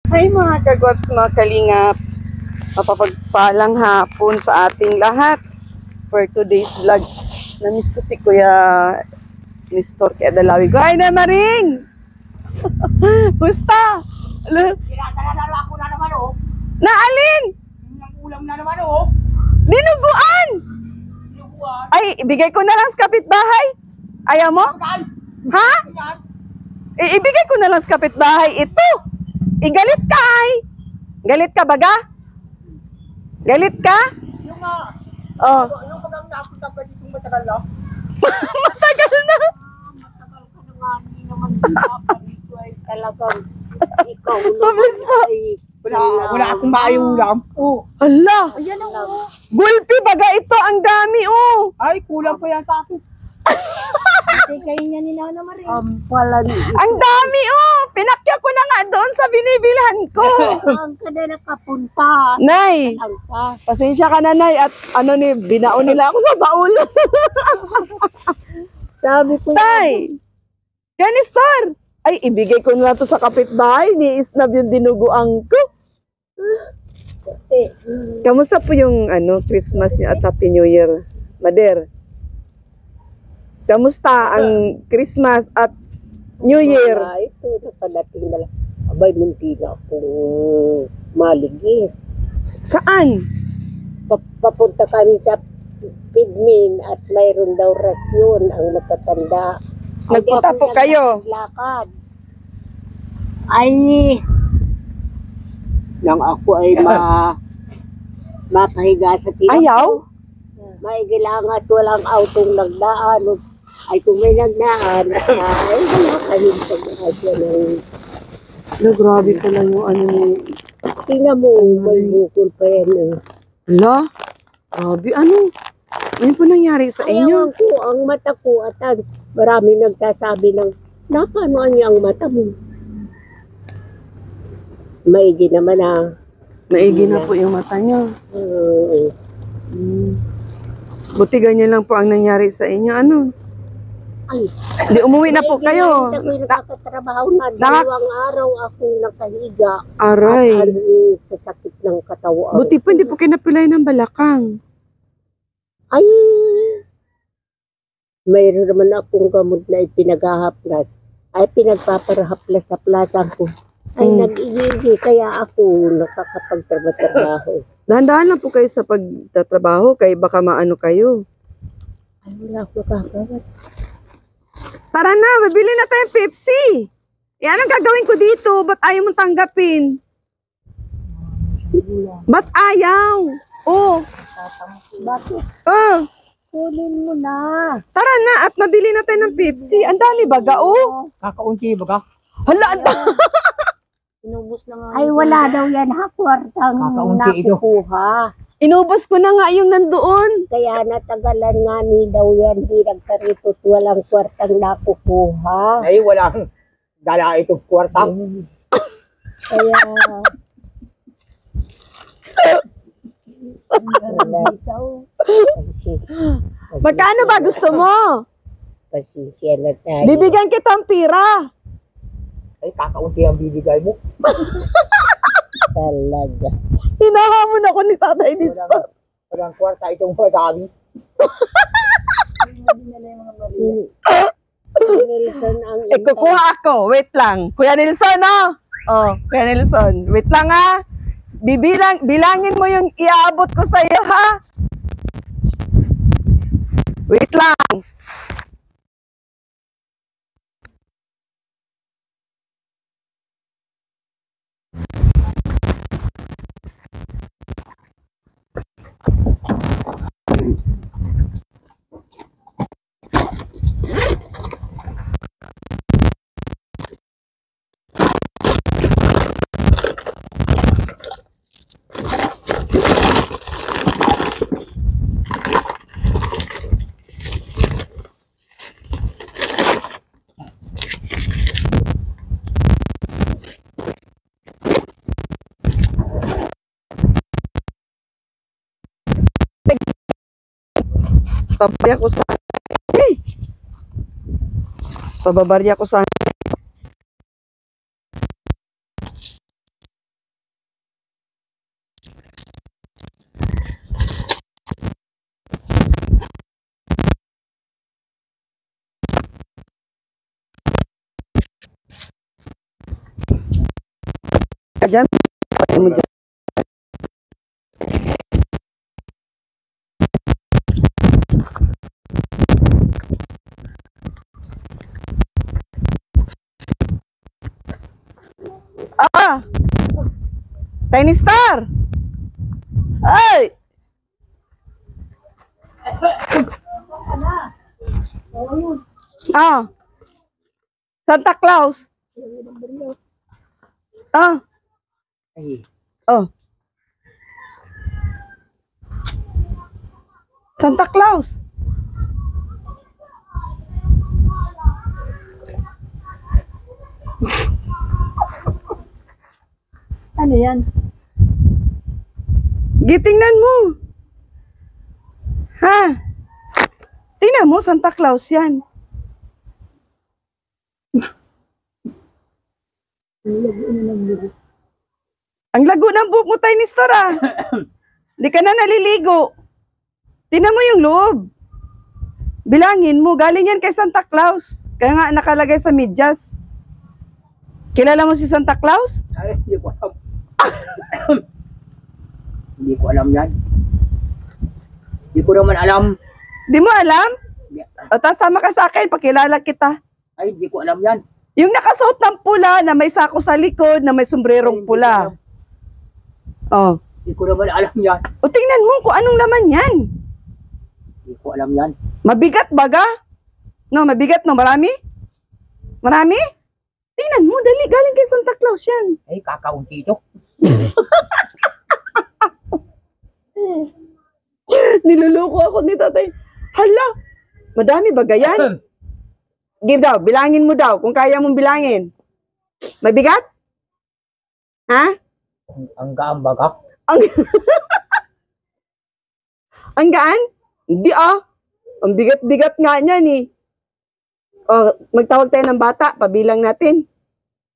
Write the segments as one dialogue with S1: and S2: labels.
S1: Hi mga kagwabs, mga kalingap. Mapapagpalang hapon sa ating lahat for today's vlog. Namiss ko si Kuya Nestor kaya Dalawi ko. Hi na Maring! Gusta?
S2: Tinatala ako na naman oh.
S1: Naalin?
S2: Yung ulam na naman oh.
S1: Dinuguan!
S2: Dinuguan.
S1: Ay, ibigay ko na lang sa kapitbahay. Ayaw mo?
S2: Saan?
S1: Ha?
S2: Saan?
S1: Ibigay ko na lang sa kapitbahay. Ito! Igalit ka ay! Galit ka baga? Galit ka?
S2: Yung nga.
S1: Oh.
S2: Yung pag napunta pa ditong matagal na.
S1: Matagal na.
S2: Matagal ka na nga. Hindi naman dito ay talagang ikaw
S1: Mabilis pa.
S2: Wala akong maayulam. Oh.
S1: Ala!
S2: Ayan oh.
S1: Gulpi baga ito, ang dami oh.
S2: Ay, kulang pa yan sa akin.
S3: Kasi kayo niya ni Nana Marie.
S2: Pala ni.
S1: Ang dami oh. Pinakya ko na nga doon sa binibilhan ko.
S3: Ang kada nakapunta.
S1: Nay,
S3: Alta.
S1: pasensya ka na Nay at binaon nila ako sa baul.
S3: Sabi ko
S1: Tay, Kanistar. Ay, ibigay ko na to sa kapitbahay. Ni Isnab yung dinuguan ko.
S3: kasi
S1: Kamusta po yung Christmas niya at Happy New Year, Mader? Kamusta ang Christmas at New Year?
S3: ito napadating na lang. Abay, munti na akong maligis.
S1: Saan?
S3: Papunta kami sa Pidmin at mayroon daw rasyon ang matatanda.
S1: Nagpunta po kayo?
S3: Lakad. Ay, nang ako ay mapahiga sa tinapos.
S1: Ayaw?
S3: May kailangan at walang autong nagdaan. Ay kung may nagdaan, ay nakahintag na siya ng...
S1: Grabe pala yung mo.
S3: Tingnan mo, may bukol pa yan.
S1: Ala? Grabe, ano po nangyari sa inyo?
S3: Ayaw ko, ang mata ko at marami nagsasabi ng, napanoan niya ang mata mo. Maigi naman
S1: Maigi na po yung mata niyo. Buti ganyan lang po ang nangyari sa inyo.
S3: Ay,
S1: Di umuwi na po kayo.
S3: Hindi ako nakakatrabaho na. Dalawang araw akong nakahiga.
S1: Aray.
S3: At sa sakit ng katawan.
S1: Buti po hindi po kayo napilay ng balakang.
S3: Ay, mayroon naman akong gamot na ipinaghahaplas. Ay, pinagpaparahaplas-haplasan ko. Ay, nag-iigi. Kaya ako nakakapagtrabaho.
S1: Dahan-dahan lang po kayo sa pagtatrabaho kay baka maano kayo.
S3: Ay, wala ako kakawat.
S1: Tara na, mabili na tayong Pepsi. Anong gagawin ko dito? Ba't ayaw mong tanggapin? Ba't ayaw? Oh.
S3: Bakit?
S1: Oh.
S3: Kunin mo na.
S1: Tara na at mabili na tayo ng Pepsi. Ang dami baga, oh.
S2: Kakaunti ba ka?
S1: Hala, ang dami.
S3: Inubos na nga. Ay, wala daw yan ha. Kwartang
S2: Kakaunti ito.
S3: nakukuha.
S1: Inubos ko na nga yung nandoon.
S3: Kaya natagalan nga ni daw yan. Di nagkaripot. Walang kwartang nakukuha.
S2: Ay, walang dala itong kwarta.
S3: Kaya...
S1: Magkano ba gusto mo?
S3: Pasensya na tayo.
S1: Bibigyan kitang pira.
S2: Ay, kakaunti ang bibigay mo.
S3: Talaga.
S1: Hinahamon ako ni Tatay Disto.
S2: Walang kwarta itong madami.
S3: Nelson ang
S1: Kukuha ako. Wait lang. Kuya Nelson, no? Oh, Kuya Nelson. Wait lang, ha? Bilangin mo yung iaabot ko sa iyo, ha? Wait lang. Pababarya ko sa Pababarya ko sa Diyan, mo dyan. Ah! Tiny Star! Ay! Ah! Santa Claus! Ah!
S3: Ay,
S1: Oh. Santa Claus!
S2: Ano yan?
S1: Gitingnan mo. Ha? Tingnan mo, Santa Claus yan. Ang lago ng buhok mo, Tiny Star, ah. Di ka na naliligo. Tingnan mo yung loob. Bilangin mo, galing yan kay Santa Claus. Kaya nga nakalagay sa medyas. Kilala mo si Santa Claus?
S3: ay, hindi ko alam. Hindi ko alam yan. Hindi ko naman alam.
S1: Di mo alam? O, sama ka sa akin, pakilala kita.
S3: Ay, hindi ko alam yan.
S1: Yung nakasuot ng pula na may sako sa likod na may sombrerong pula. Oh.
S3: Hindi ko naman alam yan.
S1: O tingnan mo kung anong laman yan.
S3: Hindi ko alam yan.
S1: Mabigat baga? No, mabigat no, marami? Marami? Tingnan mo, dali, galing kay Santa Claus yan.
S3: Ay, kakaunti ito.
S1: Niluloko ako ni tatay. Hala, madami baga yan? Give daw, bilangin mo daw kung kaya mong bilangin. Mabigat? Ha?
S3: Ang gaan baga.
S1: Ang, ang gaan? Hindi ah. Ang bigat-bigat nga niyan eh. O, magtawag tayo ng bata, pabilang natin.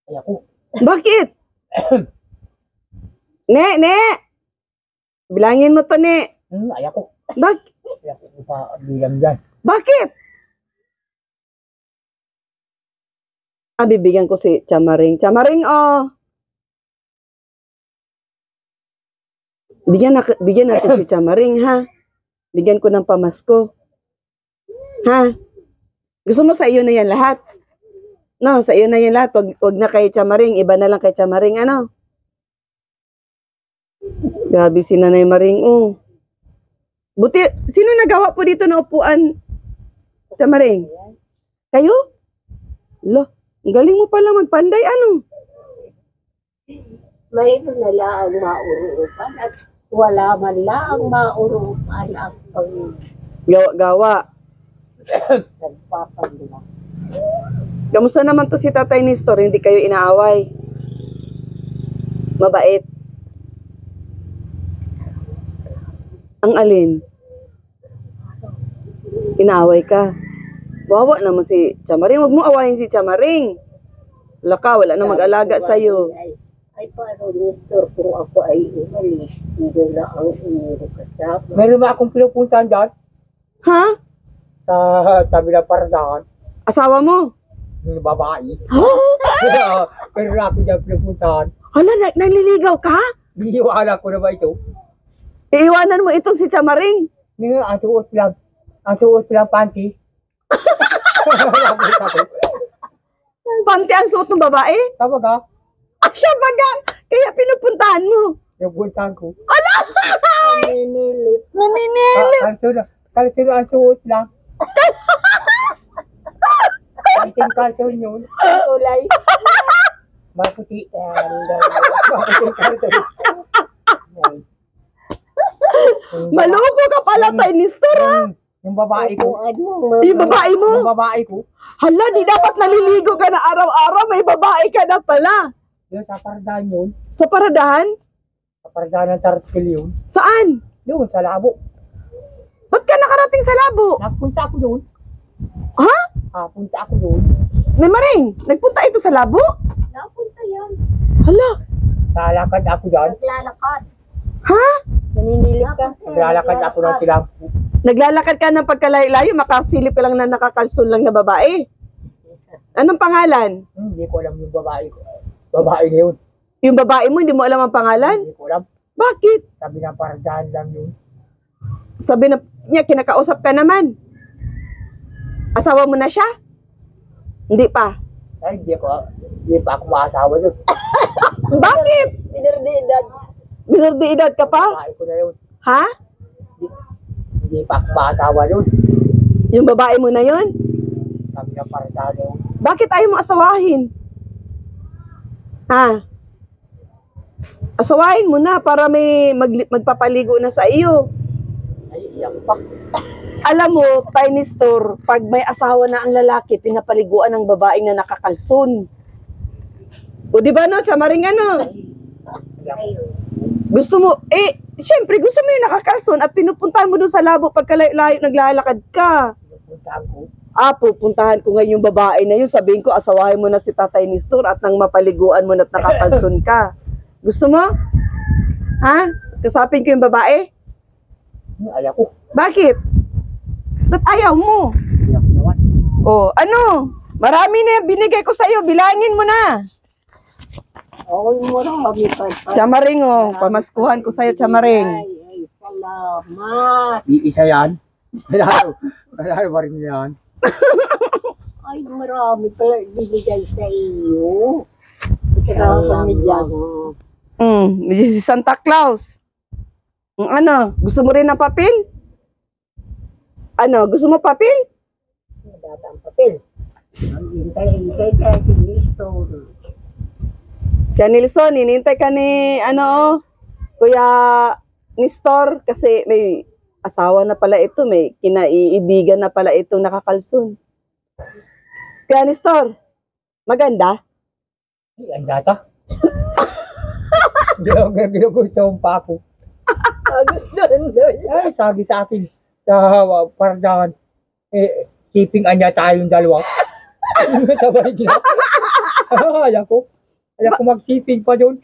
S3: Ay, ako.
S1: Bakit? Ne. Bilangin mo to, Ne.
S3: Ay, ako.
S1: Bakit?
S3: Ay, ako ipabilang yan.
S1: Bakit? Ah, bibigyan ko si Chamaring. Chamaring, oh. Bigyan natin si Chamaring, ha? Bigyan ko ng pamasko. Ha? Gusto mo sa iyo na yan lahat? No, sa iyo na yan lahat. Wag na kay Chamaring. Iba na lang kay Chamaring, ano? Grabe si Nanay Maring, oh. Buti, sino nagawa po dito na upuan? Chamaring? Kayo? Lo, ang galing mo pala magpanday, ano?
S2: Mayroon na lang maurupan at wala man lang maurupan ang
S1: Gawa.
S2: pagpapagla.
S1: Kamusta naman to si Tatay Nestor? Hindi kayo inaaway? Mabait? Ang alin? Inaaway ka? Wawa naman si Chamaring. Huwag mo awayin si Chamaring. Wala ka, wala na mag-alaga sa'yo.
S2: Ay, paano, Nestor, kung ako ay umalis, sino na ang iyong kasama?
S3: Meron ba akong pinupuntahan dyan?
S1: Ha?
S3: Sa tabi ng paradahan.
S1: Asawa mo?
S3: Yung babae. Meron na ako dyan pinupuntahan.
S1: Hala, naliligaw ka?
S3: Biniwala ko na ba ito?
S1: Iiwanan mo itong si Chamaring.
S3: Hindi nga, ang suot lang panty.
S1: Panty ang suot ng babae?
S3: Tama ka?
S1: Siya baga, kaya pinupuntahan mo.
S3: Yung puntahan ko.
S2: Ninilit.
S1: Naninili.
S3: Kalsyon ang suot lang. Panting kalsyon yun.
S2: Ulay.
S3: Maputi. Maputi kalsyon.
S1: Maloko ka pala, Tay Nestor, ha?
S3: Yung babae ko.
S1: Yung babae mo?
S3: Yung babae ko.
S1: Hala, di dapat naliligo ka na araw-araw. May babae ka na pala.
S3: Yung sa paradahan yun.
S1: Sa paradahan?
S3: Sa paradahan ng Tartil yun.
S1: Saan?
S3: Yun, sa labo.
S1: Ba't ka nakarating sa labo?
S3: Napunta ako doon.
S1: Ha?
S3: Punta ako doon.
S1: Nay Maring, nagpunta ito sa labo?
S2: Napunta yan.
S1: Hala,
S3: Lalakad ako dyan.
S2: Naglalakad.
S1: ha?
S2: Naninilip ka.
S3: Naglalakad ako ng tilampo.
S1: Naglalakad ka ng pagkalayo-layo, makasilip ka lang na nakakalson lang na babae. Anong pangalan?
S3: Hindi ko alam yung babae ko. Babae na yun.
S1: Yung babae mo, hindi mo alam ang pangalan?
S4: Hindi ko alam.
S1: Bakit?
S4: Sabi na parang daan lang yun.
S1: Sabi na niya, kinakausap ka naman. Asawa mo na siya? Hindi pa.
S4: Ay, hindi pa ako maasawa yun.
S1: Bakit?
S3: Minor de edad.
S1: Minor de edad ka pa?
S4: Babae ko na yun.
S1: Ha?
S4: Hindi pa ako maasawa yun.
S1: Yung babae mo na yun?
S4: Sabi na parang daan yun.
S1: Bakit ayaw mo asawahin? Ha? Asawahin mo na para may magpapaligo na sa iyo.
S4: Ay, iyak pa.
S1: Alam mo, Tiny Store, pag may asawa na ang lalaki, pinapaliguan ng babaeng na nakakalson. O di ba no, Chamaring ano? Gusto mo, siyempre gusto mo yung nakakalson at pinupuntahan mo doon sa labo pagkalayo naglalakad ka.
S4: Pupuntahan ko.
S1: Pupuntahan ko ngayon yung babae na yun. Sabihin ko, asawahin mo na si Tatay Nestor at nang mapaliguan mo na at nakakalson ka. Gusto mo? Ha? Kasapin ko yung babae?
S4: Ayaw ko.
S1: Bakit? Ba't ayaw mo?
S4: Iyak naman.
S1: Oh, ano? Marami na binigay ko sa iyo. Bilangin mo na.
S3: Okay mo lang, mami pa.
S1: Chamaring, oh. Pamaskuhan ko sa iyo, Chamaring.
S3: Ay, salamat.
S4: Iisa yan. Kailangan pa rin yan.
S3: Ay, marami pala binigay sa iyo. Ito kami dyan.
S1: Si Santa Claus. Ano? Gusto mo rin ng papel? Ano? Gusto mo papel?
S3: Datang papel. Ang hintay ka, sinistor.
S1: Kaya Nilson, hinintay ka ni, Kuya Nestor, kasi may asawa na pala ito, may kinaiibigan na pala itong nakakalson. Kaya Nestor, maganda?
S4: Ay, ang data. Ginugusto pa ako.
S3: Gusto doon.
S4: Ay, sabi sa akin, parang daan, keeping anya tayong dalawa. Sabay gina. Ayaw ko mag-keeping pa doon.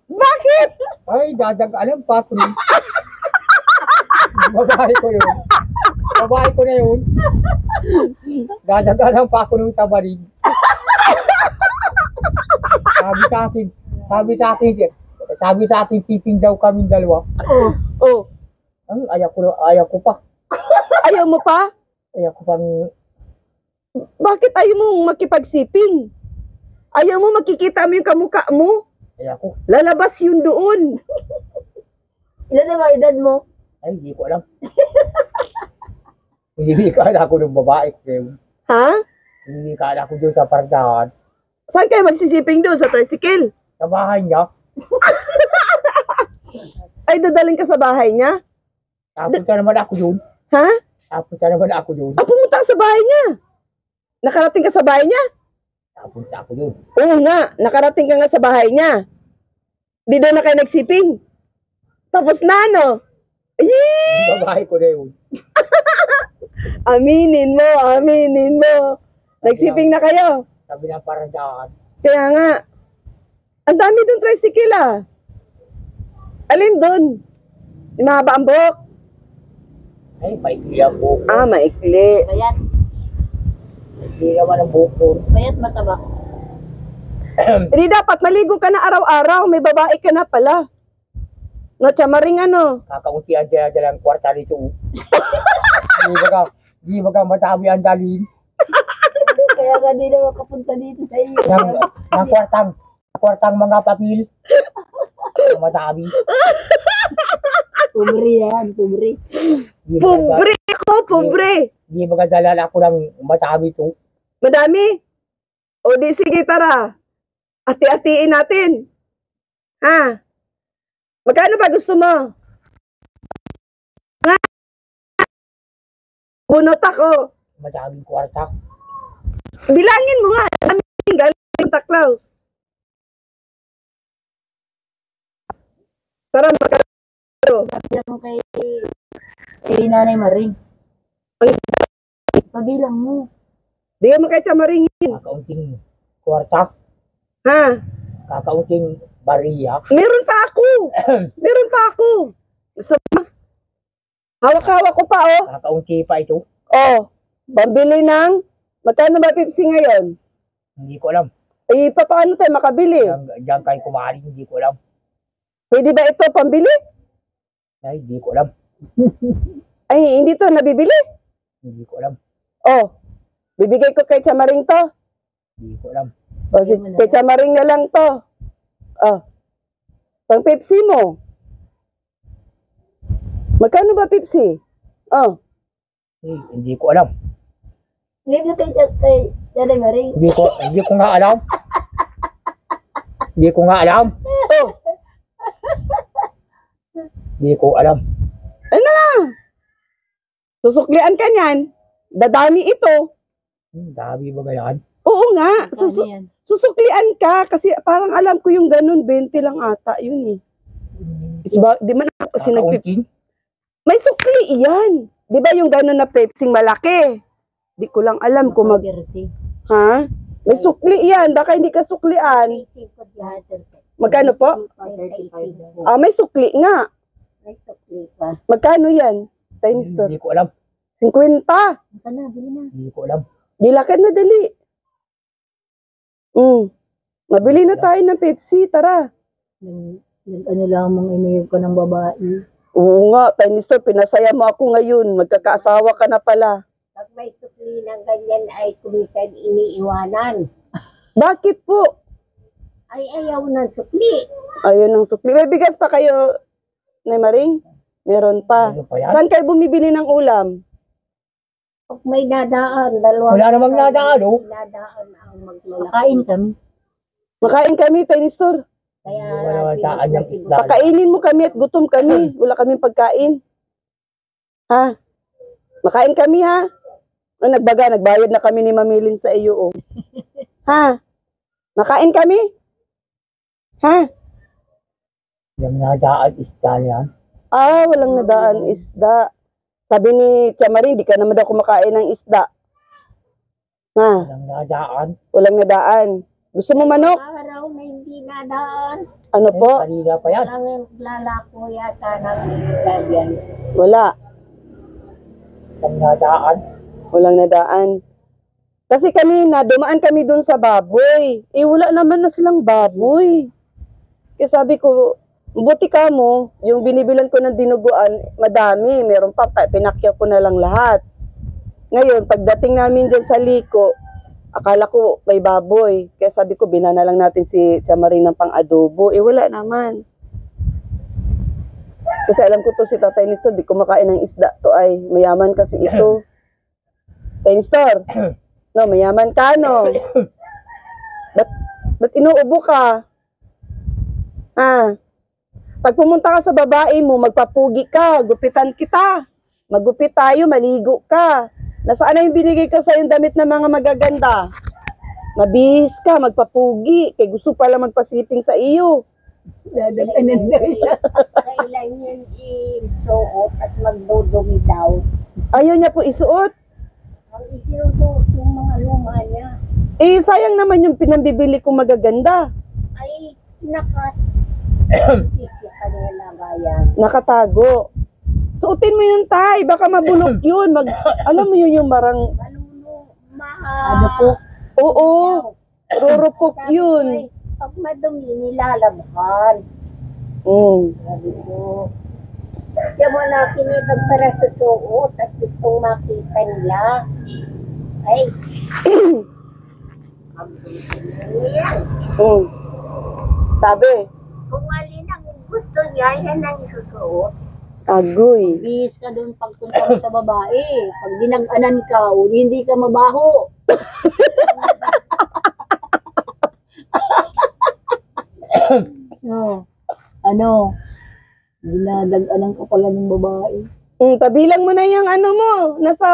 S1: Bakit?
S4: Ay, alam pa ako nun. Babae ko yun. Alam pa ako nun sa barig. Sabi sa akin, keeping daw kaming dalawa.
S1: Oh.
S4: Ayaw ko pa.
S1: Ayaw mo pa?
S4: Ayaw ko pang...
S1: Bakit ayaw mo makipagsiping? Ayaw mo makikita mo yung kamukha mo?
S4: Ayaw ko.
S1: Lalabas yun doon.
S3: Ilan na ba edad mo?
S4: Ay, hindi ko alam. Hindi ka na ako ng babae ko.
S1: Ha?
S4: Hindi ka na ako doon sa pardahan.
S1: Saan kayo magsisiping doon? Sa tricycle?
S4: Sa bahay niya.
S1: Ay, dadaling ka sa bahay niya?
S4: Tapunta naman ako doon.
S1: Ha?
S4: Tapunta naman ako doon.
S1: Pumunta ka sa bahay niya. Nakarating ka sa bahay niya?
S4: Tapunta ako doon.
S1: Oo nga, nakarating ka nga sa bahay niya. Di doon na kayo nagsiping. Tapos na, ano?
S4: Yung babae ko na yun.
S1: Aminin mo. Nagsiping na kayo.
S4: Sabi na parang daan.
S1: Kaya nga, ang dami doon tricycle ah. Alin doon? Yung mahaba ang buhok?
S4: Ay, maikli ang buhok.
S1: Maikli.
S3: Bayat.
S4: Hindi naman ang buhok doon.
S3: Bayat mataba.
S1: Hindi dapat maligo ka na araw-araw. May babae ka na pala. No, Chamaring ano?
S4: Kakauntian dyan na lang kwarta nito. Di ba ka matami ang dalhin?
S3: Kaya nga di na makapunta dito sa iyo.
S4: Ng kwartang mga papil. Matami.
S3: Pumri yan, pumri.
S1: Pobre ako, pobre.
S4: Di ba ka dalala ako ng matami ito?
S1: Madami. O di sige, tara. Ati-atiin natin. Ha? Magkano ba gusto mo? Nga. Bunot ako.
S4: Mataming kwarta.
S1: Bilangin mo nga. Galing Santa Claus. Tara, magkano?
S3: Sabi mo kay Nanay Maring. Pabilang mo.
S1: Bigyan mo kay Chamaring.
S4: Kakaunting kwarta.
S1: Ha?
S4: Kakaunting bariya.
S1: Meron pa ako. Gusto mo? Hawak-hawak ko pa, oh.
S4: Kakaunti pa ito.
S1: Oh, pambili ng, magkano ba Pepsi ngayon?
S4: Hindi ko alam.
S1: Eh, paano tayo makabili?
S4: Diyan kayo kumari, hindi ko alam.
S1: Pwede ba ito pambili?
S4: Ay, hindi ko alam.
S1: Ay, hindi to nabibili.
S4: Hindi ko alam.
S1: Oh, bibigay ko kay Chamaring to.
S4: Hindi ko alam.
S1: O, kay Chamaring na lang to. Oh, pang Pepsi mo. Magkano ba Pepsi? Oh,
S4: Hindi ko alam.
S3: Hindi kay Daddy Maring.
S4: Hindi ko nga alam. Hindi ko nga alam.
S1: oh,
S4: Hindi ko alam.
S1: ano lang. Susuklian ka niyan. Dadami ito.
S4: Dami ba yan?
S1: Oo nga. Susuklian ka kasi parang alam ko yung ganun, 20 lang ata yun eh. Di man ako kasi
S4: Kakaunting?
S1: may sukli iyan. Di ba yung ganun na Pepsi malaki? Di ko lang alam kung ha? May sukli yan. Baka hindi ka suklian. Magkano po? Ah, may sukli nga.
S3: May sukli pa.
S1: Magkano yan? Tiny store.
S4: Hindi ko alam.
S1: 50.
S4: Hindi ko alam.
S1: Dilakad na dali. Mabili na tayo ng Pepsi. Tara.
S3: Ano lang mong email ko ng babae.
S1: Oo nga, Tiny Store, pinasaya mo ako ngayon. Magkakaasawa ka na pala.
S3: Pag may sukli ng ganyan ay kumisan iniiwanan.
S1: Bakit po?
S3: Ay ayaw ng sukli.
S1: Ayun ang sukli. May bigas pa kayo, Nay Maring? Meron pa.
S4: Ano pa yan?
S1: Saan kayo bumibili ng ulam?
S3: Pag may nadaan, dalawa.
S4: Wala namang nadaan, oh.
S3: Nadaan ang maglalaki. Kain kami.
S1: Makain kami, Tiny Store.
S3: Kaya
S4: Wala nadaan yung isda.
S1: Pakainin mo kami at gutom kami. Wala kaming pagkain. Ha? Makain kami, ha? Nagbayad na kami ni Mamilin sa iyo, oh. Ha? Makain kami? Ha?
S4: Yung nadaan isda yan.
S1: Ah, walang nadaan isda. Sabi ni Chamaring, di ka naman daw kumakain ng isda. Ha?
S4: Walang nadaan.
S1: Walang nadaan. Gusto mo manok?
S3: araw na hindi nadaan.
S1: Ano po?
S4: Kanina pa yan.
S3: Ang lalako yata ng ganyan.
S1: Wala.
S4: Walang nadaan.
S1: Walang nadaan. Kasi kanina, dumaan kami dun sa baboy. Eh, wala naman na silang baboy. Kaya sabi ko, buti ka mo, yung binibilan ko ng dinuguan, madami. Meron pa, pinakya ko na lang lahat. Ngayon, pagdating namin dyan sa liko, akala ko may baboy. Kaya sabi ko, binana lang natin si Chamaring ng pang-adobo. Eh, wala naman. Kasi alam ko to si Tatay Nestor, di kumakain ng isda to ay. Mayaman kasi ito. Tatay Nestor, no, mayaman ka, no? Ba't inuubo ka? Ha? Pag pumunta ka sa babae mo, magpapugi ka, gupitan kita. Magupit tayo, maligo ka. Nasaan na yung binigay ko sa yung damit na mga magaganda? Mabihis ka, magpapugi. Kaya gusto pala magpasiping sa iyo.
S3: Dadaganan daw siya. Kailan yun isuot at magdudumi daw.
S1: Ayaw niya po isuot.
S3: Ang isinusuot yung mga luma niya
S1: Eh, sayang naman yung pinambibili kong magaganda.
S3: ay nakasisya kanya lagayan.
S1: Nakatago. Suotin mo yun, tay. Baka mabulok yun. Alam mo yun yung marang...
S3: Maluno, ano po?
S1: Oo. Rurupok yun.
S3: Pag madumi, nilalabhan. Sabi ko, diyan mo na kinipag para sa suot at gustong makita nila. Ay,
S1: Sabi,
S3: kung alin ang gusto niya, yan ang isusuot.
S1: agoy.
S3: Bihis ka doon pagpunta mo sa babae. Pag dinag-anan ka, o hindi ka mabaho. No. Ano? Dinadag-anan ka pala ng babae.
S1: Pabilang mo na yung ano mo, nasa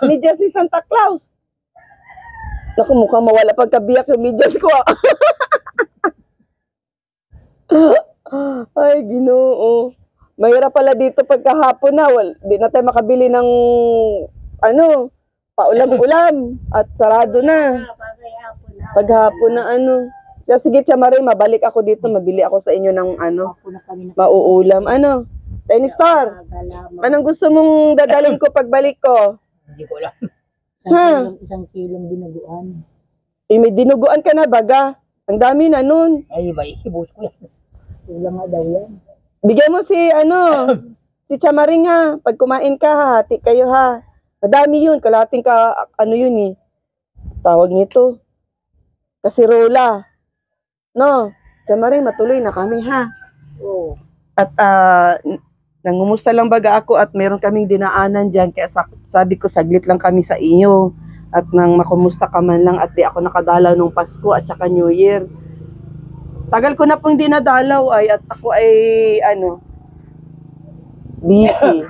S1: medyas ni Santa Claus. Naku, mukhang mawala pagkabiyak yung medyas ko. Ay, Ginoo. Mahirap pala dito pagkahapon na. Di na tayo makabili ng, ano, paulam-ulam. At sarado na. Paghapon na ano. Kaya sige, Chamaring, mabalik ako dito. Mabili ako sa inyo ng, ano, mauulam. Ano? Tiny Star, anong gusto mong dadalhin ko pagbalik ko?
S4: Hindi ko alam.
S3: Isang kilong dinuguan.
S1: Eh, may dinuguan ka na baga. Ang dami na nun.
S4: Ay, may ibus ko yan. Wala nga daw yan.
S1: Bigyan mo si, si Chamaring ha. Pag kumain ka, hati kayo ha. Madami yun. Kalating ka, yun eh. Tawag nito. Kasirola. No? Chamaring, matuloy na kami ha.
S3: Oo.
S1: At nangumusta lang baga ako at meron kaming dinaanan dyan. Kaya sabi ko, saglit lang kami sa iyo. At nang makumusta ka man lang at di ako nakadalaw nung Pasko at saka New Year. Tagal ko na pong di nadalaw ay at ako ay busy.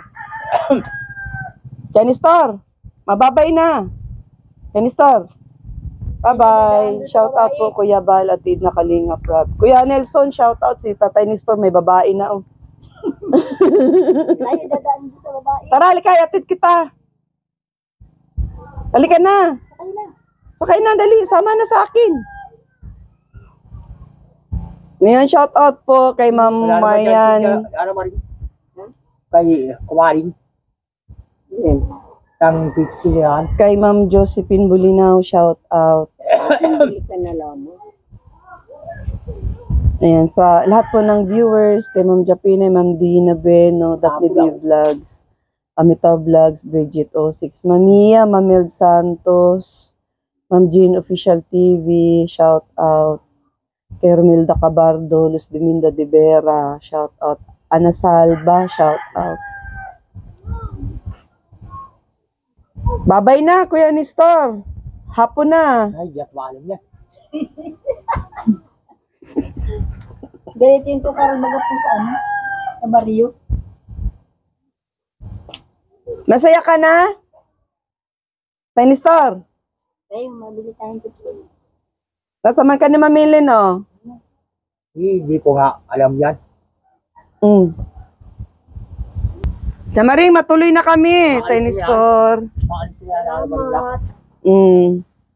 S1: Janistor, mababay na. Janistor, bye-bye. Shout out po Kuya Bal at Tid na Kalinga Prab. Kuya Nelson, shout out si Tatay Nestor, may babae na oh.
S3: Ay, dadaan doon sa babae.
S1: Tara, halika, atid kita. Halika na. Sakay na, dali. Sama na sa akin. Ngayon, shout out po kay Ma'am Marian.
S4: Ano ba rin? Kay kumarin. Yan. Ang pixie yan.
S1: Kay Ma'am Josephine Bulinaw, shout out.
S3: Hindi ka na lamang.
S1: Ayan, sa lahat po ng viewers, kay Ma'am Japine, Ma'am Dina Beno, Daphne B. Vlogs, Amitaw Vlogs, Bridget 06, Ma'am Mia, Ma'am Mel Santos, Ma'am Jean Official TV, shout out. Kay Romilda Cabardo, Luz Biminda de Vera, shout out. Ana Salva, shout out. Babay na, Kuya Nestor. Hapon na.
S4: Ay, yak malam yan.
S3: Ganito yung tukarang baga po sa sa baryo.
S1: Masaya ka na? Kuya Nestor,
S3: Ay, mabili tayong tipsy.
S1: nasaman ka ni mamili, no?
S4: Hindi ko nga alam yan.
S1: Chamaring, matuloy na kami, Kuya Nestor.
S4: Maalis na yan.
S3: Salamat.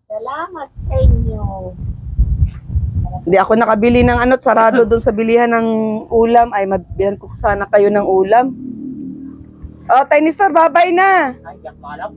S3: Salamat sa inyo.
S1: Hindi ako nakabili ng sarado doon sa bilihan ng ulam. Ay, mabihan ko sana kayo ng ulam. Oh, Kuya Nestor, bye-bye na.
S4: Ay, yak malam.